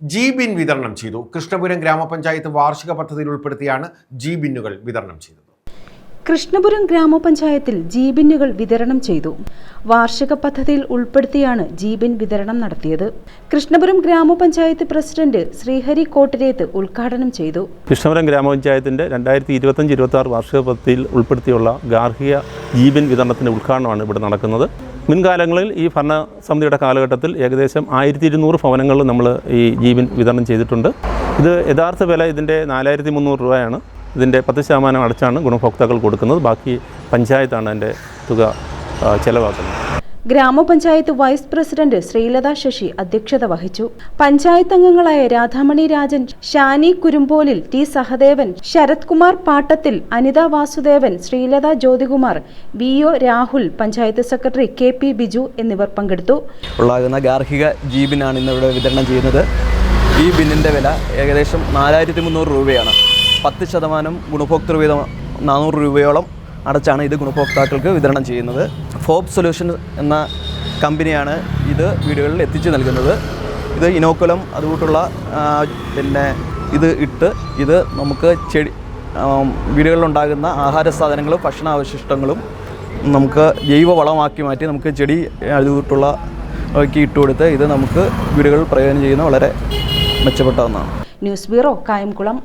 G-bin വിതരണം ചെയ്തു. കൃഷ്ണപുരം ഗ്രാമപഞ്ചായത്ത് വാർഷിക പദ്ധതിയിൽ ഉൾപ്പെടുത്തിയാണ് ജി-ബിന്നുകൾ വിതരണം ചെയ്തത്. കൃഷ്ണപുരം ഗ്രാമപഞ്ചായത്തിൽ ജി-ബിന്നുകൾ വിതരണം ചെയ്തു. വാർഷിക പദ്ധതിയിൽ ഉൾപ്പെടുത്തിയാണ് ജി-ബിൻ വിതരണം നടത്തിയത്. കൃഷ്ണപുരം ഗ്രാമപഞ്ചായത്ത് പ്രസിഡന്റ് ശ്രീഹരി കോട്ടരേത്ത് ഉദ്ഘാടനം ചെയ്തു. കൃഷ്ണപുരം ഗ്രാമപഞ്ചായത്തിന്റെ 2025-26 വാർഷിക പദ്ധതിയിൽ ഉൾപ്പെടുത്തിയുള്ള ഗാർഹിക ജി-ബിൻ വിതരണത്തിന്റെ ഉദ്ഘാടനമാണ് ഇവിടെ നടക്കുന്നത്. മുൻകാലങ്ങളിൽ ഈ ഭരണസമിതിയുടെ കാലഘട്ടത്തിൽ ഏകദേശം 1200 ഭവനങ്ങളിൽ നമ്മൾ ഈ ജി-ബിൻ വിതരണം ചെയ്തിട്ടുണ്ട്. ഇത് യഥാർത്ഥ വില ഇതിൻ്റെ 4300 രൂപയാണ്. ഇതിൻ്റെ 10% അടച്ചാണ് ഗുണഭോക്താക്കൾ കൊടുക്കുന്നത്. ബാക്കി പഞ്ചായത്താണ് അതിൻ്റെ തുക ചെലവാക്കുന്നത്. ഗ്രാമപഞ്ചായത്ത് വൈസ് പ്രസിഡന്റ് ശ്രീലത ശശി അധ്യക്ഷത വഹിച്ചു. പഞ്ചായത്ത് അംഗങ്ങളായ രാധാമണി രാജൻ, ഷാനി കുരുമ്പോലിൽ, ടി സഹദേവൻ, ശരത് കുമാർ പാട്ടത്തിൽ, അനിത വാസുദേവൻ, ശ്രീലത ജ്യോതികുമാർ, വി.ഒ. രാഹുൽ, പഞ്ചായത്ത് സെക്രട്ടറി KP ബിജു എന്നിവർ പങ്കെടുത്തു. ഉള്ളാകുന്ന ഗാർഹിക ജി-ബിനാണ് ഇന്നിവിടെ വിതരണം ചെയ്യുന്നത്. ഈ ബിന്നിൻ്റെ വില ഏകദേശം 4300 രൂപയാണ്. 10% ഗുണഭോക്തൃ വീതം 400 രൂപയോളം അടച്ചാണ് ഇത് ഗുണഭോക്താക്കൾക്ക് വിതരണം ചെയ്യുന്നത്. ഫോബ് സൊല്യൂഷൻ എന്ന കമ്പനിയാണ് ഇത് വീടുകളിൽ എത്തിച്ചു നൽകുന്നത്. ഇത് ഇനോക്കുലം അതുകൂട്ടുള്ള ഇത് നമുക്ക് വീടുകളിലുണ്ടാകുന്ന ആഹാര സാധനങ്ങളും ഭക്ഷണാവശിഷ്ടങ്ങളും നമുക്ക് ജൈവ വളമാക്കി മാറ്റി നമുക്ക് ചെടി അതുകൂട്ടുള്ള ഇട്ടുകൊടുത്ത് ഇത് നമുക്ക് വീടുകളിൽ പ്രയോജനം ചെയ്യുന്ന വളരെ മെച്ചപ്പെട്ട ഒന്നാണ്. News bureau, Kayamkulam.